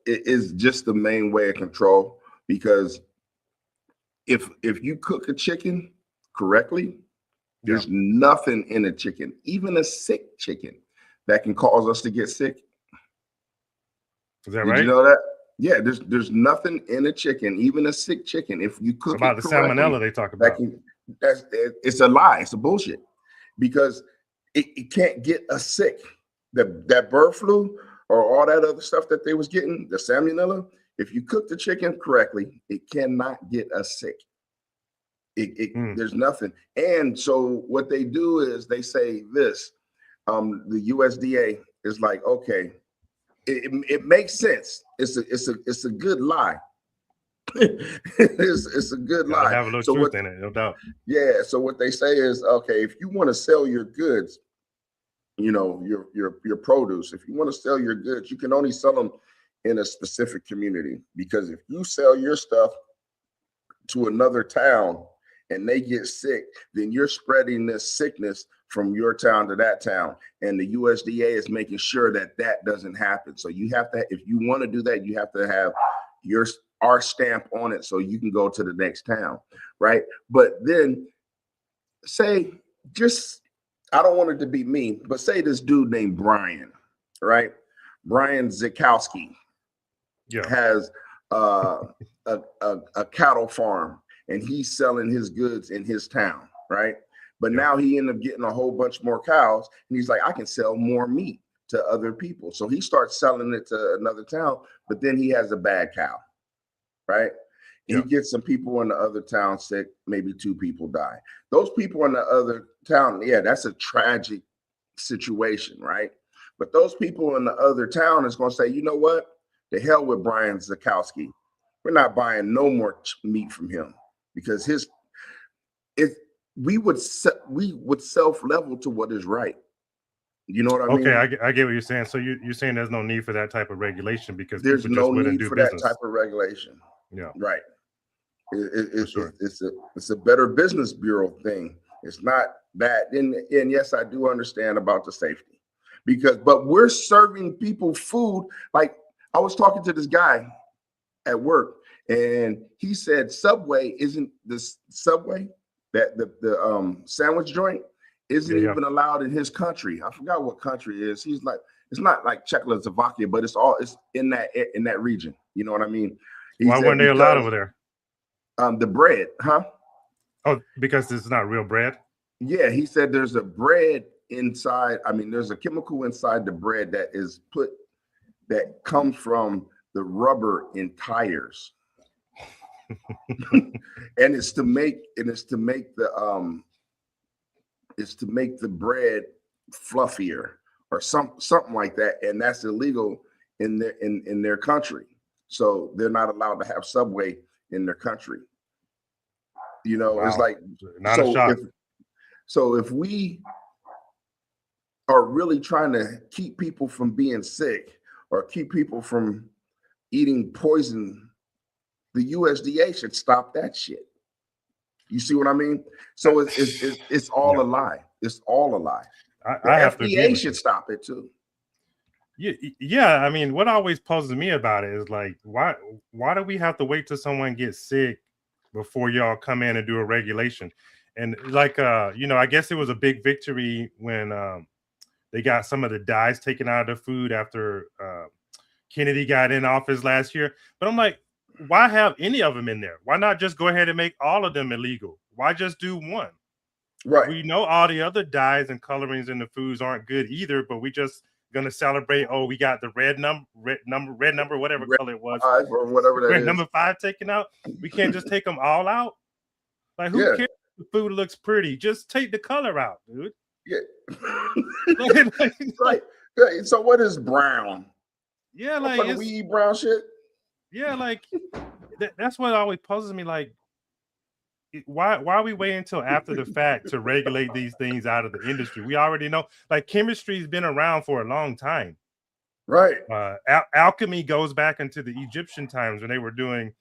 Speaker 2: is just the main way of control, because if you cook a chicken correctly, there's nothing in a chicken, even a sick chicken, that can cause us to get sick.
Speaker 1: Is that
Speaker 2: Did
Speaker 1: right?
Speaker 2: you know that? Yeah, there's nothing in a chicken, even a sick chicken, if you cook
Speaker 1: About
Speaker 2: it
Speaker 1: the
Speaker 2: correctly,
Speaker 1: salmonella they talk
Speaker 2: that
Speaker 1: about.
Speaker 2: it's a lie. It's a bullshit, because it can't get us sick. That bird flu or all that other stuff that they was getting, the salmonella, if you cook the chicken correctly, it cannot get us sick. There's nothing. And so what they do is they say this, the USDA is like, okay, it makes sense. It's a good lie. it's a good
Speaker 1: Gotta
Speaker 2: lie.
Speaker 1: have a little
Speaker 2: So
Speaker 1: truth in it, no doubt.
Speaker 2: yeah, so what they say is, okay, if you want to sell your goods, your produce, if you want to sell your goods, you can only sell them in a specific community, because if you sell your stuff to another town and they get sick, then you're spreading this sickness from your town to that town, and the USDA is making sure that that doesn't happen. So you have to, if you want to do that, you have to have our stamp on it so you can go to the next town, right? But then say, just, I don't want it to be me, but say this dude named Brian, right? Brian Zikowski has a cattle farm, and he's selling his goods in his town, right? But now he ended up getting a whole bunch more cows, and he's like, I can sell more meat to other people. So he starts selling it to another town, but then he has a bad cow, right? He gets some people in the other town sick, maybe 2 people die. Those people in the other town, yeah, that's a tragic situation, right? But those people in the other town is going to say, you know what? The hell with Brian Zikowski. We're not buying no more meat from him, because we would self-level to what is right. You know what I mean?
Speaker 1: Okay, I get what you're saying. So you're saying there's no need for that type of regulation, because
Speaker 2: there's
Speaker 1: people just
Speaker 2: no
Speaker 1: wouldn't
Speaker 2: need
Speaker 1: do
Speaker 2: for
Speaker 1: business.
Speaker 2: that type of regulation.
Speaker 1: Yeah,
Speaker 2: right.
Speaker 1: Sure.
Speaker 2: It's a Better Business Bureau thing. It's not that. And yes, I do understand about the safety, but we're serving people food. Like, I was talking to this guy at work, and he said Subway isn't this Subway, that the sandwich joint isn't even allowed in his country. I forgot what country it is. He's like, it's not like Czechoslovakia, but it's in that region. You know what I mean?
Speaker 1: Why weren't they allowed over there?
Speaker 2: The bread, huh?
Speaker 1: Oh, because it's not real bread?
Speaker 2: Yeah, he said there's a bread inside. I mean, there's a chemical inside the bread that comes from the rubber in tires. And it's to make the bread fluffier or something like that, and that's illegal in their country. So they're not allowed to have Subway in their country. Wow. It's like,
Speaker 1: not a shock.
Speaker 2: So if we are really trying to keep people from being sick or keep people from eating poison, the USDA should stop that shit. You see what I mean? So it's all a lie. It's all a lie. The FDA should stop it too.
Speaker 1: Yeah. I mean, what always puzzles me about it is, like, why do we have to wait till someone gets sick before y'all come in and do a regulation? And like, I guess it was a big victory when they got some of the dyes taken out of the food after Kennedy got in office last year. But I'm like, why have any of them in there? Why not just go ahead and make all of them illegal? Why just do one?
Speaker 2: Right.
Speaker 1: We know all the other dyes and colorings in the foods aren't good either, but we just gonna celebrate. Oh, we got the red number, whatever color it was,
Speaker 2: or whatever that
Speaker 1: red
Speaker 2: is.
Speaker 1: number 5 taken out. We can't just take them all out. Like, who cares if the food looks pretty? Just take the color out, dude.
Speaker 2: Yeah. Right. So what is brown?
Speaker 1: Yeah, like,
Speaker 2: we eat brown shit.
Speaker 1: Yeah, like that's what always puzzles me. Like, why are we waiting until after the fact to regulate these things out of the industry? We already know, like, chemistry's been around for a long time.
Speaker 2: Right.
Speaker 1: Alchemy goes back into the Egyptian times when they were doing,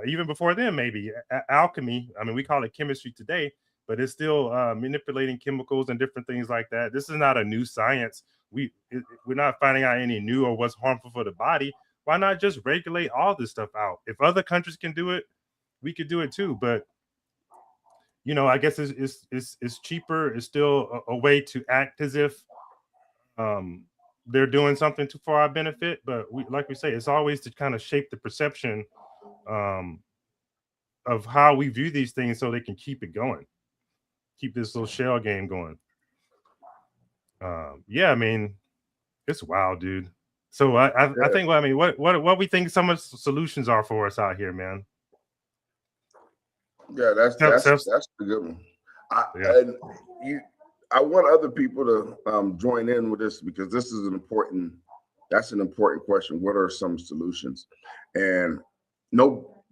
Speaker 1: even before then, maybe alchemy. I mean, we call it chemistry today. but it's still manipulating chemicals and different things like that. This is not a new science. We're not finding out any new or what's harmful for the body. Why not just regulate all this stuff out? If other countries can do it, we could do it too. But I guess it's cheaper. It's still a way to act as if they're doing something for our benefit. But like we say, it's always to kind of shape the perception um, of how we view these things, so they can keep it going, keep this little shell game going. Yeah, I mean, it's wild, dude. So I think, well, I mean, what we think some of the solutions are for us out here, man.
Speaker 2: Yeah, that's a good one. I want other people to join in with this, because this is an important question. What are some solutions? And no,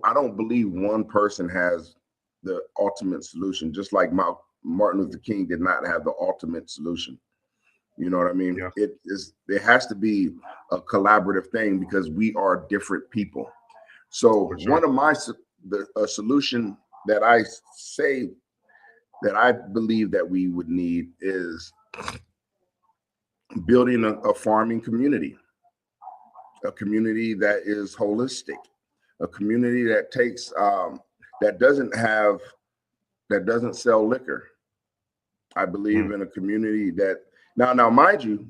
Speaker 2: I don't believe one person has the ultimate solution. Just like Martin Luther King did not have the ultimate solution. You know what I mean?
Speaker 1: Yeah.
Speaker 2: It has to be a collaborative thing, because we are different people. So one of a solution that I say that I believe that we would need is building a farming community, a community that is holistic, a community that takes that doesn't sell liquor. I believe in a community that now mind you,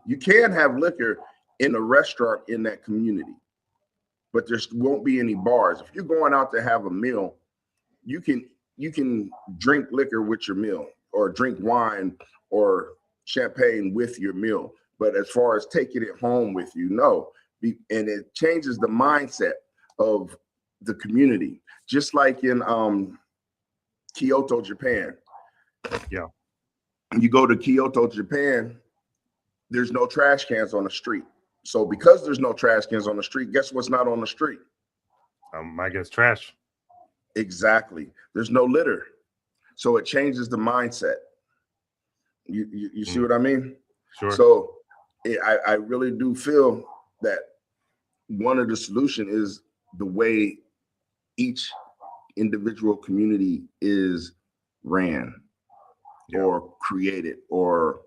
Speaker 2: you can have liquor in a restaurant in that community, but there won't be any bars. If you're going out to have a meal, you can drink liquor with your meal, or drink wine or champagne with your meal. But as far as taking it home with you, no. And it changes the mindset of the community. Just like in Kyoto, Japan.
Speaker 1: Yeah.
Speaker 2: You go to Kyoto, Japan, there's no trash cans on the street. So because there's no trash cans on the street, guess what's not on the street?
Speaker 1: I guess trash.
Speaker 2: Exactly. There's no litter. So it changes the mindset. You see what I mean?
Speaker 1: Sure.
Speaker 2: So I really do feel that one of the solution is the way each individual community is ran, or created, or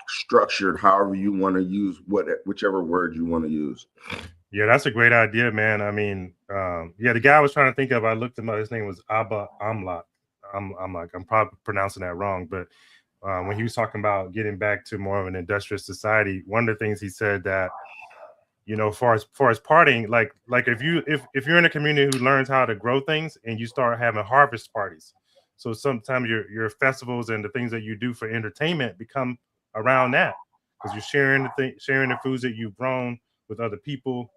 Speaker 2: structured, however you want to use whichever word you want to use.
Speaker 1: Yeah, that's a great idea, man. I mean, the guy I was trying to think of, I looked him up. His name was Abba Amlak. I'm probably pronouncing that wrong, but when he was talking about getting back to more of an industrial society, one of the things he said that, far as partying, like if you're in a community who learns how to grow things, and you start having harvest parties, so sometimes your festivals and the things that you do for entertainment become around that, because you're sharing the foods that you've grown with other people,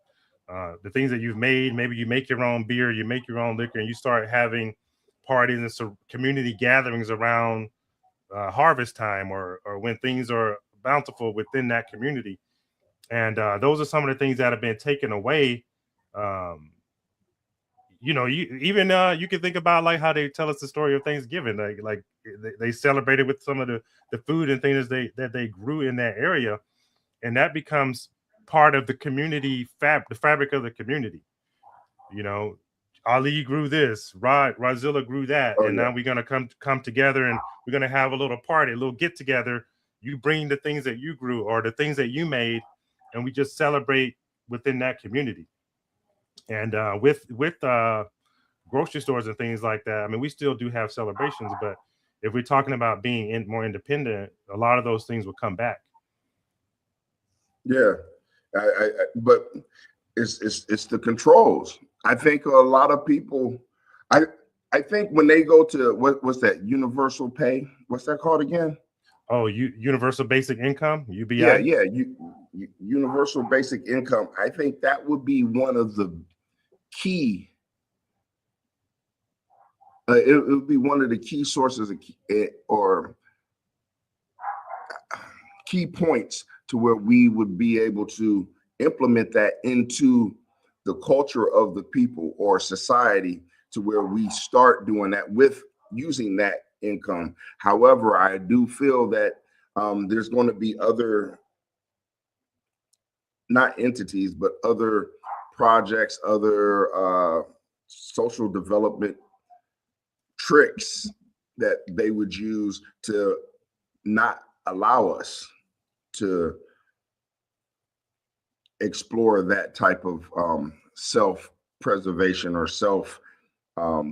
Speaker 1: the things that you've made. Maybe you make your own beer, you make your own liquor, and you start having parties and so community gatherings around harvest time, or when things are bountiful within that community. And those are some of the things that have been taken away. You can think about like how they tell us the story of Thanksgiving. Like they celebrated with some of the food and things that they grew in that area, and that becomes part of the community the fabric of the community. Ali grew this, Rozilla grew that, and now we're gonna come together, and we're gonna have a little party, a little get together. You bring the things that you grew or the things that you made, and we just celebrate within that community. And with grocery stores and things like that, I mean, we still do have celebrations, but if we're talking about being more independent, a lot of those things will come back.
Speaker 2: Yeah, but it's the controls. I think a lot of people, I think when they go to what's that, universal pay? What's that called again?
Speaker 1: Oh, universal basic income, UBI.
Speaker 2: Yeah, universal basic income. I think that would be one of the key. It would be one of the key sources or key points to where we would be able to implement that into the culture of the people or society, to where we start doing that with using that income. However, I do feel that there's going to be other, not entities, but other projects, other social development tricks that they would use to not allow us to explore that type of self-preservation or self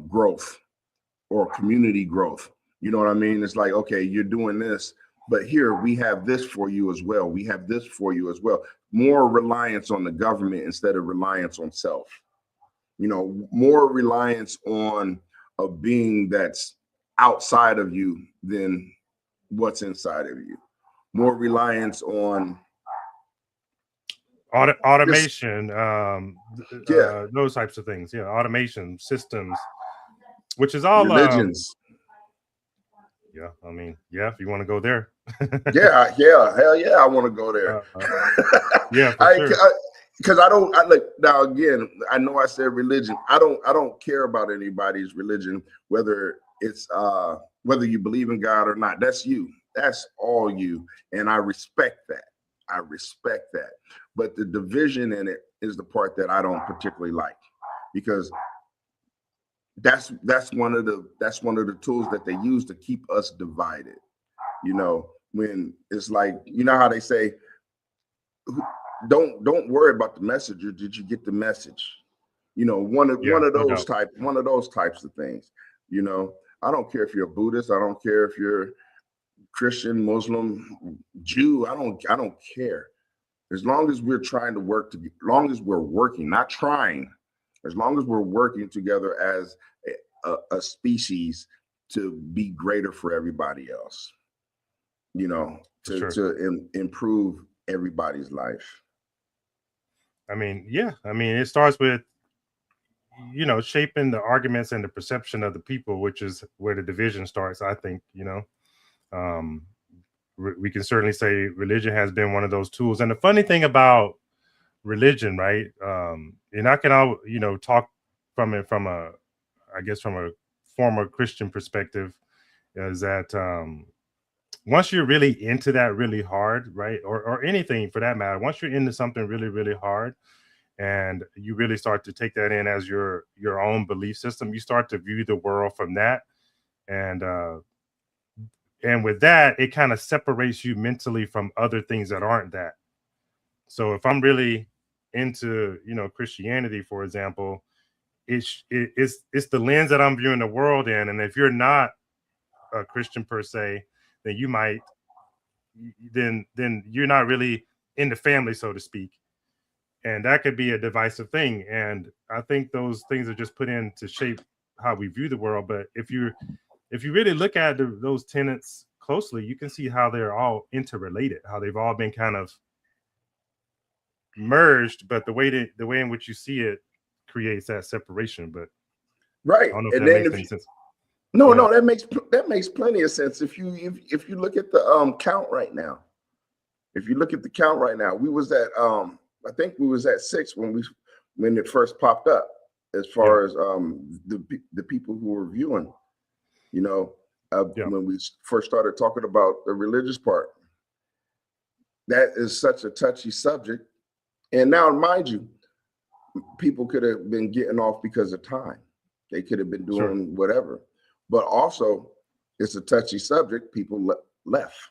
Speaker 2: growth or community growth. You know what I mean? It's like, okay, you're doing this, but here we have this for you as well. We have this for you as well. More reliance on the government instead of reliance on self. You know, more reliance on a being that's outside of you than what's inside of you. More reliance on
Speaker 1: automation, those types of things. Yeah, automation systems, which is all
Speaker 2: religions.
Speaker 1: Yeah, I mean, yeah, if you want to go there.
Speaker 2: yeah, hell yeah, I want to go there.
Speaker 1: Yeah, for sure.
Speaker 2: Because I look now again. I know I said religion. I don't care about anybody's religion, whether it's whether you believe in God or not. That's you. That's all you, and I respect that. I respect that. But the division in it is the part that I don't particularly like, because that's one of the tools that they use to keep us divided. You know, when it's like, you know how they say, don't worry about the message, or did you get the message? You know, one of those types of things. You know, I don't care if you're a Buddhist, I don't care if you're Christian, Muslim, Jew, I don't care. As long as we're trying to work as long as we're working, not trying, as long as we're working together as a species to be greater for everybody else, you know, to improve everybody's life.
Speaker 1: I mean, yeah, I mean, it starts with, you know, shaping the arguments and the perception of the people, which is where the division starts, I think. You know, we can certainly say religion has been one of those tools. And the funny thing about religion, right? And I can all, you know, talk from a former Christian perspective, is that once you're really into that really hard, right? Or anything for that matter, once you're into something really, really hard, and you really start to take that in as your own belief system, you start to view the world from that. And with that, it kind of separates you mentally from other things that aren't that. So if I'm really into, you know, Christianity, for example, it's the lens that I'm viewing the world in. And if you're not a Christian per se, then you might then you're not really in the family, so to speak. And that could be a divisive thing. And I think those things are just put in to shape how we view the world. But if you really look at those tenets closely, you can see how they're all interrelated, how they've all been kind of merged, but the way in which you see it creates that separation. But
Speaker 2: right,
Speaker 1: I don't know if that makes any sense.
Speaker 2: No, that makes plenty of sense. If you look at the count right now, we was at I think we was at 6 when it first popped up, as far as the people who were viewing, you know, when we first started talking about the religious part. That is such a touchy subject. And now, mind you, people could have been getting off because of time. They could have been doing whatever. But also, it's a touchy subject. People left.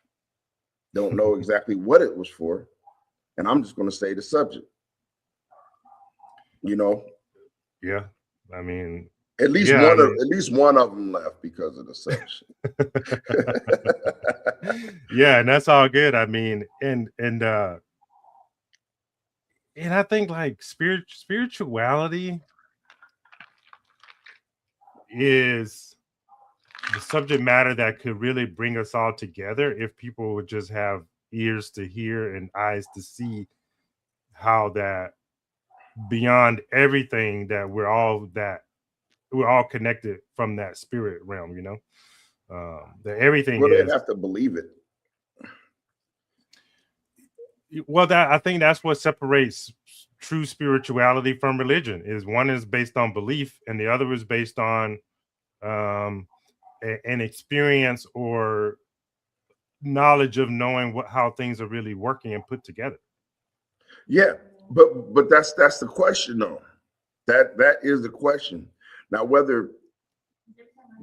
Speaker 2: Don't know exactly what it was for. And I'm just going to say the subject. You know?
Speaker 1: Yeah. I mean,
Speaker 2: at least one of them left because of the subject.
Speaker 1: Yeah, and that's all good. I mean, and I think like spirituality is the subject matter that could really bring us all together if people would just have ears to hear and eyes to see how that beyond everything that we're all connected from that spirit realm, you know, that everything
Speaker 2: they'd have to believe it.
Speaker 1: Well, I think that's what separates true spirituality from religion. Is one is based on belief, and the other is based on an experience or knowledge of knowing how things are really working and put together.
Speaker 2: Yeah, but that's the question, though. That is the question. Now, whether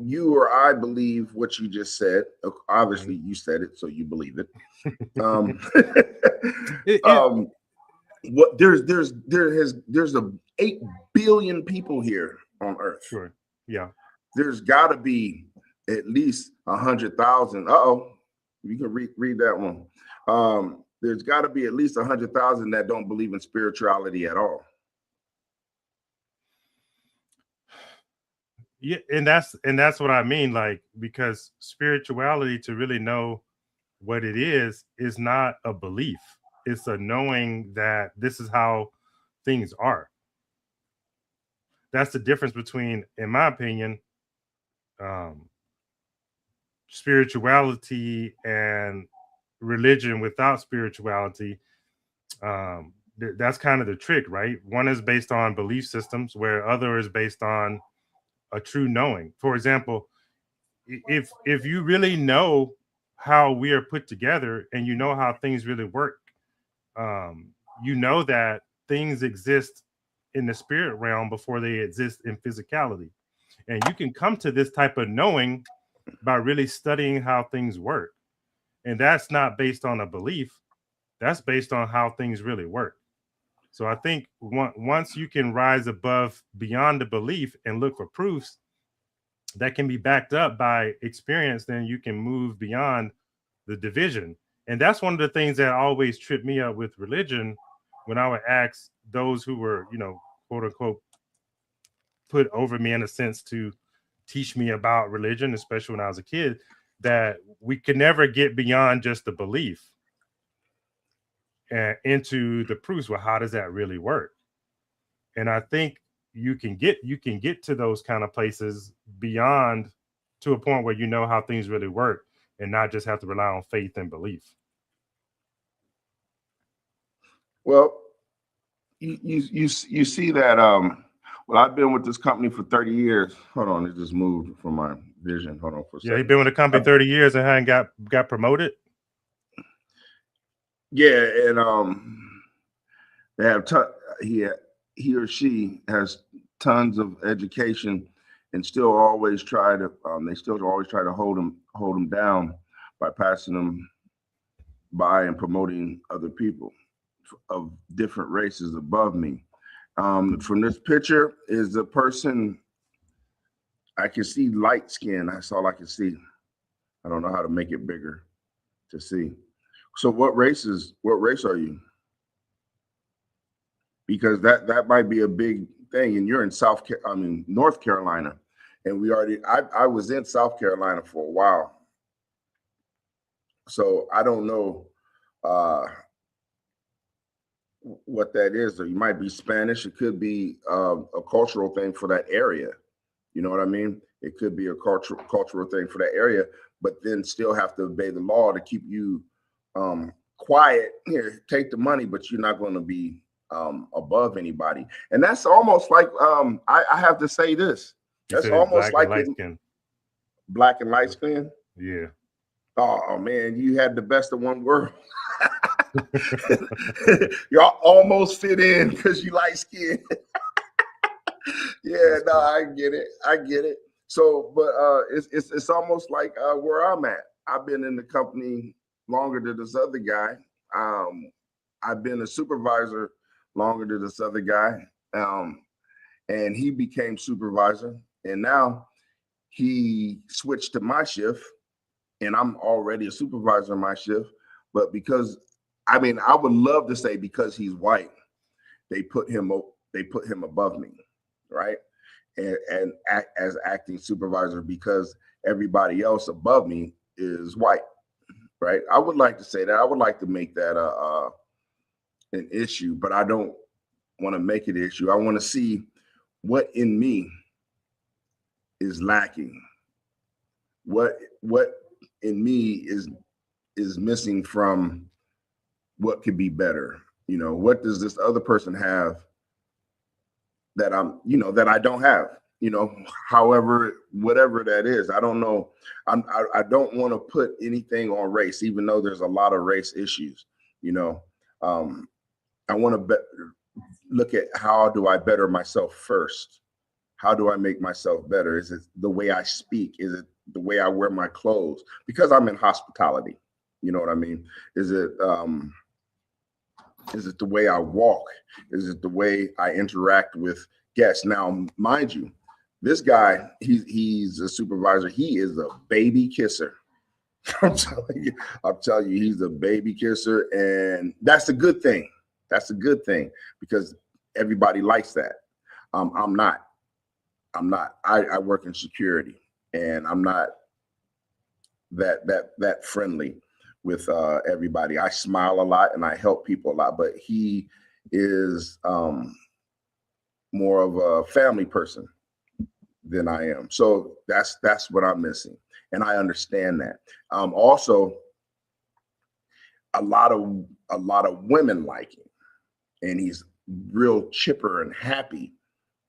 Speaker 2: you or I believe what you just said. Obviously, you said it, so you believe it. Um,
Speaker 1: it
Speaker 2: um, what there's a 8 billion people here on Earth.
Speaker 1: Sure. Yeah.
Speaker 2: There's got to be at least 100,000. You can read that one. There's got to be at least 100,000 that don't believe in spirituality at all.
Speaker 1: Yeah, and that's what I mean. Like, because spirituality, to really know what it is not a belief. It's a knowing that this is how things are. That's the difference between, in my opinion, um, spirituality and religion without spirituality. That's kind of the trick, right? One is based on belief systems, where other is based on a true knowing. For example, if you really know how we are put together and you know how things really work, um, you know that things exist in the spirit realm before they exist in physicality, and you can come to this type of knowing by really studying how things work. And that's not based on a belief, that's based on how things really work. So I think once you can rise above beyond the belief and look for proofs that can be backed up by experience, then you can move beyond the division. And that's one of the things that always tripped me up with religion, when I would ask those who were, quote unquote, put over me in a sense to teach me about religion, especially when I was a kid, that we could never get beyond just the belief and into the proofs. Well, how does that really work? And I think you can get to those kind of places beyond, to a point where you know how things really work, and not just have to rely on faith and belief.
Speaker 2: Well, you see that. Well, I've been with this company for 30 years. Hold on, it just moved from my vision. Hold on for a
Speaker 1: Yeah, he's
Speaker 2: second.
Speaker 1: been with the company 30 years and hadn't got promoted.
Speaker 2: Yeah, and they have he or she has tons of education, and still always try to they still always try to hold them down by passing them by and promoting other people of different races above me. From this picture is a person I can see light skin. That's all I can see. I don't know how to make it bigger to see. So what race are you? Because that might be a big thing. And you're in North Carolina. And I was in South Carolina for a while. So I don't know what that is. Or you might be Spanish. It could be a cultural thing for that area. You know what I mean? It could be a cultural thing for that area, but then still have to obey the law to keep you quiet. Here, take the money, but you're not going to be above anybody. And that's almost like I have to say this.
Speaker 1: You
Speaker 2: That's
Speaker 1: said it's
Speaker 2: almost
Speaker 1: black and
Speaker 2: like
Speaker 1: light skin.
Speaker 2: black and light skin.
Speaker 1: Yeah.
Speaker 2: Oh man, you had the best of one world. Y'all almost fit in because you light skin. Yeah, no, I get it. So, but it's almost like where I'm at. I've been in the company longer than this other guy. I've been a supervisor longer than this other guy, and he became supervisor, and now he switched to my shift, and I'm already a supervisor in my shift. But because, I mean, I would love to say because he's white, they put him above me, right? And act as acting supervisor because everybody else above me is white, right? I would like to say that. I would like to make that an issue, but I don't want to make it an issue. I want to see what in me is lacking. What in me is missing from what could be better. You know, what does this other person have that that I don't have, however, whatever that is. I don't know. I don't want to put anything on race, even though there's a lot of race issues, I want to look at how do I better myself first, How do I make myself better? Is it the way I speak? Is it the way I wear my clothes? Because I'm in hospitality. You know what I mean? Is it the way I walk? Is it the way I interact with guests? Now, mind you, this guy, he's a supervisor. He is a baby kisser. I'm telling you, he's a baby kisser, and that's a good thing. That's a good thing because everybody likes that. I'm not. I work in security, and I'm not that friendly with everybody. I smile a lot and I help people a lot, but he is more of a family person than I am. So that's what I'm missing, and I understand that. Also, a lot of women like him, and he's real chipper and happy.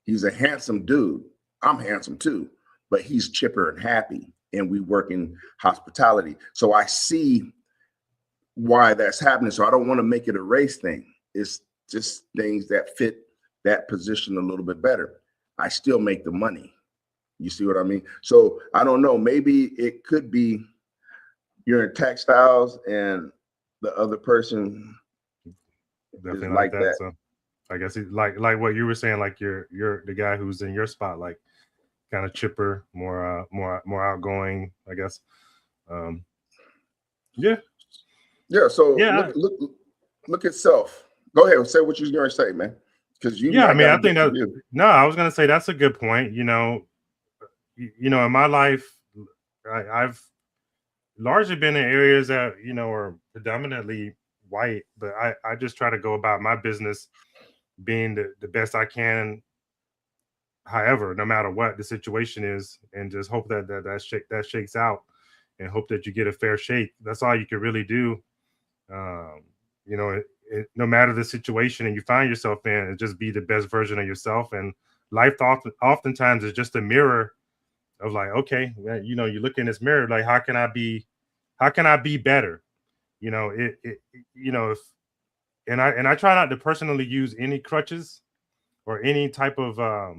Speaker 2: He's a handsome dude. I'm handsome too, but he's chipper and happy, and we work in hospitality. So I see why that's happening. So I don't want to make it a race thing. It's just things that fit that position a little bit better. I still make the money. You see what I mean? So I don't know. Maybe it could be you're in textiles and the other person
Speaker 1: Definitely
Speaker 2: is
Speaker 1: like
Speaker 2: like
Speaker 1: that.
Speaker 2: that.
Speaker 1: So I guess it's like what you were saying, like you're the guy who's in your spot, like kind of chipper, more outgoing, I guess. Um, yeah,
Speaker 2: Yeah. So
Speaker 1: yeah,
Speaker 2: look at self. Go ahead. Say what you're going to say, man. Because you
Speaker 1: yeah. I
Speaker 2: might
Speaker 1: mean,
Speaker 2: got a
Speaker 1: I think that
Speaker 2: different view.
Speaker 1: no, I was gonna say that's a good point. In my life, I've largely been in areas that are predominantly white, but I just try to go about my business being the best I can, however, no matter what the situation is, and just hope that shakes out, and hope that you get a fair shake. That's all you can really do. Um, no matter the situation and you find yourself in, and just be the best version of yourself. And life oftentimes is just a mirror of like, okay, well, you look in this mirror, like, how can I be better? If and I try not to personally use any crutches or any type of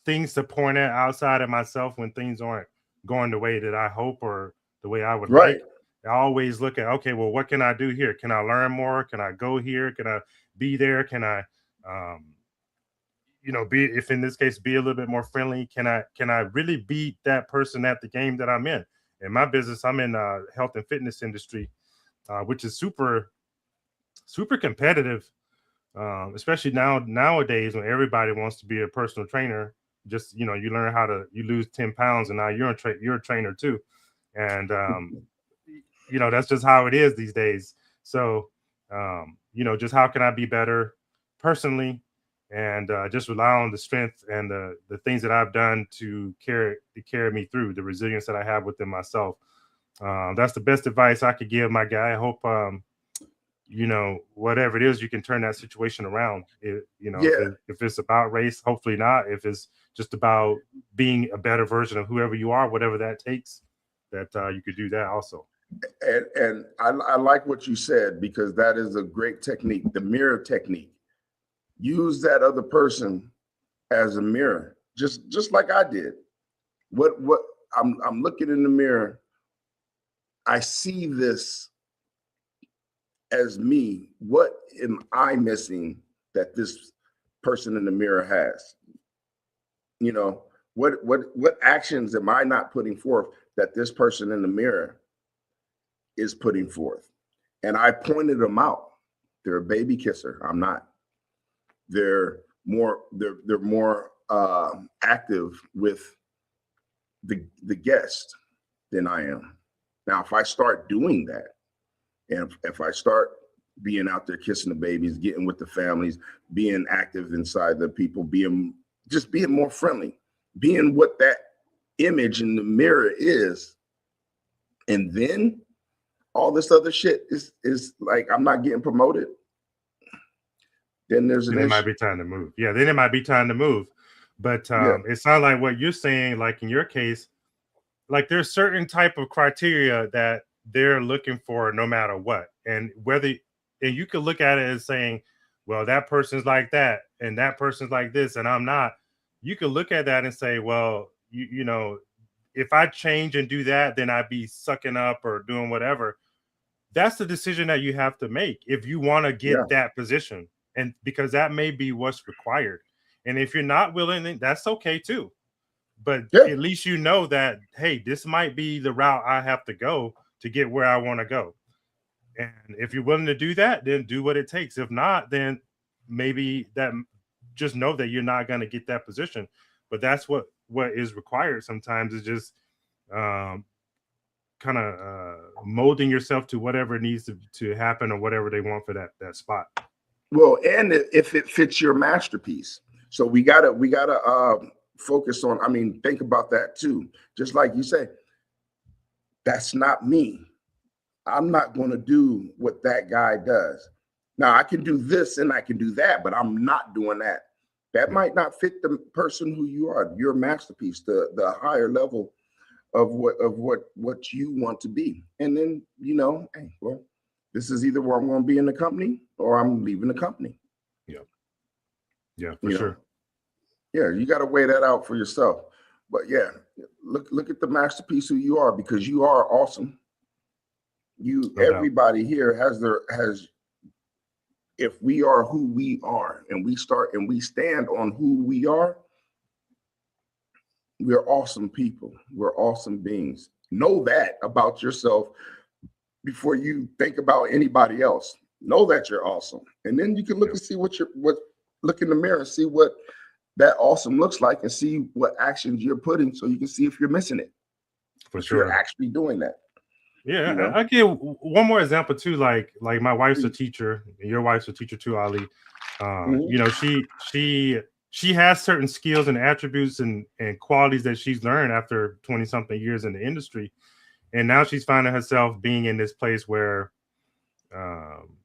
Speaker 1: things to point at outside of myself when things aren't going the way that I hope or the way I would
Speaker 2: Right.
Speaker 1: like. I always look at, okay, well, what can I do here? Can I learn more? Can I go here? Can I be there? Can I, um, be, if in this case, be a little bit more friendly? Can I really beat that person at the game that I'm in? In my business, I'm in health and fitness industry, which is super, super competitive, especially nowadays when everybody wants to be a personal trainer. Just you learn you lose 10 pounds, and now you're a trainer too, and that's just how it is these days. So just how can I be better personally, and just rely on the strength and the things that I've done to carry me through, the resilience that I have within myself. That's the best advice I could give my guy. I hope whatever it is, you can turn that situation around.
Speaker 2: Yeah.
Speaker 1: If it's about race, hopefully not. If it's just about being a better version of whoever you are, whatever that takes, that you could do that also.
Speaker 2: And I like what you said, because that is a great technique, the mirror technique. Use that other person as a mirror, just like I did. What I'm looking in the mirror, I see this as me. What am I missing that this person in the mirror has? What actions am I not putting forth that this person in the mirror is putting forth? And I pointed them out. They're a baby kisser. I'm not. They're more active with the guest than I am. Now, if I start doing that, and if I start being out there kissing the babies, getting with the families, being active inside the people, being more friendly, being what that image in the mirror is, and then all this other shit is like, I'm not getting promoted, then there's an
Speaker 1: Then it might
Speaker 2: issue.
Speaker 1: be time to move. Yeah, then it might be time to move. But
Speaker 2: Yeah.
Speaker 1: it sounds like what you're saying, like in your case, like there's certain type of criteria that they're looking for no matter what. And you could look at it as saying, well, that person's like that and that person's like this and I'm not. you can look at that and say, well, you know, if I change and do that, then I'd be sucking up or doing whatever. That's the decision that you have to make if you want to
Speaker 2: Yeah.
Speaker 1: get that position, and because that may be what's required. And if you're not willing, then that's okay too. But
Speaker 2: Yeah.
Speaker 1: at least you know that, hey, this might be the route I have to go to get where I want to go. And if you're willing to do that, then do what it takes. If not, then maybe that, just know that you're not going to get that position. But that's what is required sometimes, is just um, kind of molding yourself to whatever needs to happen or whatever they want for that spot.
Speaker 2: Well, and if it fits your masterpiece. So we gotta focus on, I mean, think about that too. Just like you say, that's not me. I'm not going to do what that guy does. Now I can do this and I can do that, but I'm not doing that. That might not fit the person who you are, your masterpiece, the higher level of what you want to be. And then, hey, well, this is either where I'm going to be in the company or I'm leaving the company.
Speaker 1: Yeah. Yeah, for sure.
Speaker 2: Yeah, you got to weigh that out for yourself. But yeah, look at the masterpiece who you are, because you are awesome. Everybody here has, if we are who we are and we stand on who we are, we're awesome people. We're awesome beings. Know that about yourself before you think about anybody else. Know that you're awesome. And then you can look and see look in the mirror and see what that awesome looks like, and see what actions you're putting, so you can see if you're missing it.
Speaker 1: For sure.
Speaker 2: You're actually doing that.
Speaker 1: Yeah, I give one more example too. Like my wife's a teacher, and your wife's a teacher too, Ali. You know, she has certain skills and attributes and qualities that she's learned after 20 something years in the industry, and now she's finding herself being in this place where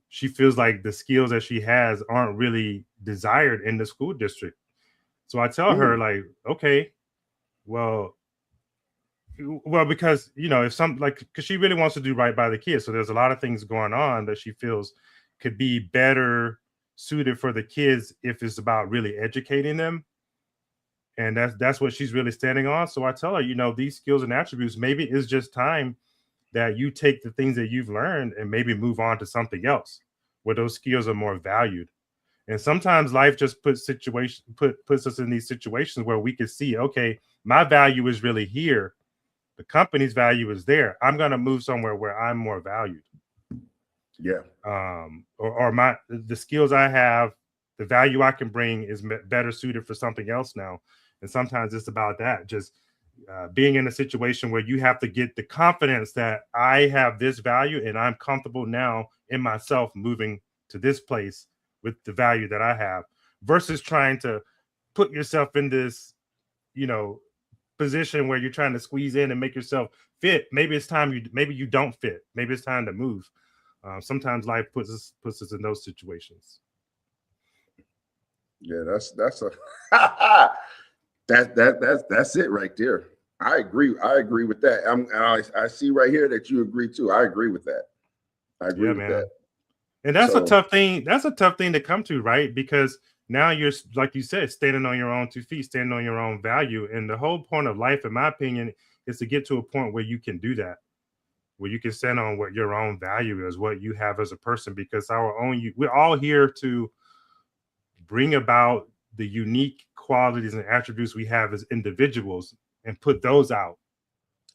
Speaker 1: she feels like the skills that she has aren't really desired in the school district. So I tell her, like, okay, well, because because she really wants to do right by the kids, so there's a lot of things going on that she feels could be better suited for the kids if it's about really educating them, and that's what she's really standing on. So I tell her, these skills and attributes, maybe it's just time that you take the things that you've learned and maybe move on to something else where those skills are more valued. And sometimes life just puts us in these situations where we can see, okay, my value is really here, the company's value is there, I'm going to move somewhere where I'm more valued.
Speaker 2: Yeah.
Speaker 1: Or the skills I have, the value I can bring is better suited for something else now. And sometimes it's about that, just being in a situation where you have to get the confidence that I have this value and I'm comfortable now in myself moving to this place with the value that I have, versus trying to put yourself in this, position where you're trying to squeeze in and make yourself fit. Maybe it's time maybe you don't fit. Maybe it's time to move. Sometimes life puts us in those situations.
Speaker 2: Yeah, that's a that's it right there. I agree with that. I see right here that you agree too. I agree with that. I agree with that.
Speaker 1: And that's a tough thing. That's a tough thing to come to, right? Because now you're, like you said, standing on your own 2 feet, standing on your own value. And the whole point of life, in my opinion, is to get to a point where you can do that, where you can stand on what your own value is, what you have as a person, because we're all here to bring about the unique qualities and attributes we have as individuals and put those out.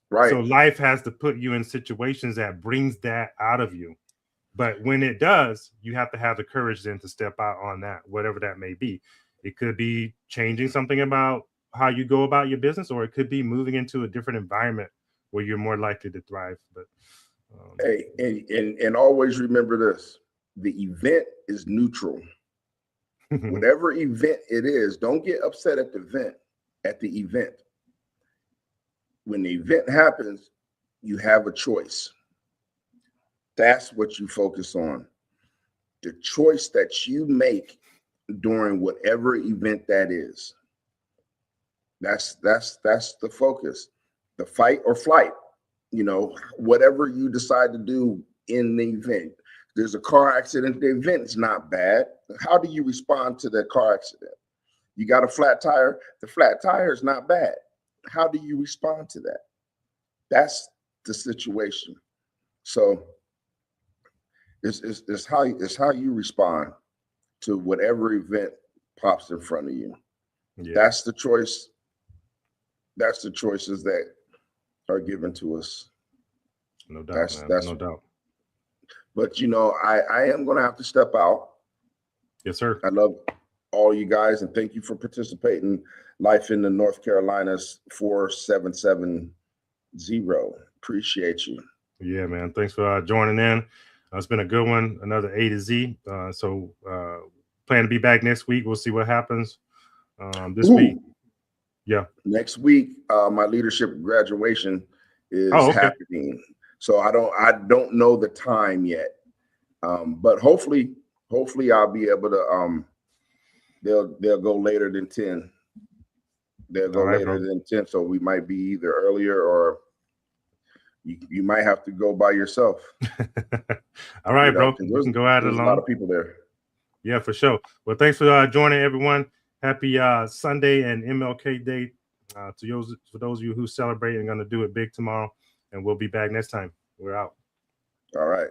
Speaker 2: Right.
Speaker 1: So life has to put you in situations that brings that out of you. But when it does, you have to have the courage then to step out on that, whatever that may be. It could be changing something about how you go about your business, or it could be moving into a different environment where you're more likely to thrive. But
Speaker 2: hey, and always remember this: the event is neutral. Whatever event it is, don't get upset at the event. When the event happens, you have a choice. That's what you focus on. The choice that you make during whatever event that is. That's the focus. The fight or flight. Whatever you decide to do in the event. There's a car accident. The event's not bad. How do you respond to that car accident? You got a flat tire. The flat tire is not bad. How do you respond to that? That's the situation. So it's how you respond to whatever event pops in front of you.
Speaker 1: Yeah.
Speaker 2: That's the choice. That's the choices that are given to us.
Speaker 1: No doubt, man. No doubt.
Speaker 2: But you know, I am gonna have to step out.
Speaker 1: Yes, sir.
Speaker 2: I love all you guys and thank you for participating. Life in the North Carolina's 4770. Appreciate you.
Speaker 1: Yeah, man. Thanks for joining in. It's been a good one. Another A to Z. So plan to be back next week. We'll see what happens this week. Yeah.
Speaker 2: Next week, my leadership graduation is happening. So I don't know the time yet. But hopefully I'll be able to they'll go later than 10. They'll go later than 10. So we might be either earlier or you might have to go by yourself.
Speaker 1: All right, bro. You can go at it alone.
Speaker 2: There's a lot of people there.
Speaker 1: Yeah, for sure. Well, thanks for joining, everyone. Happy Sunday and MLK Day for those of you who celebrate and going to do it big tomorrow. And we'll be back next time. We're out.
Speaker 2: All right.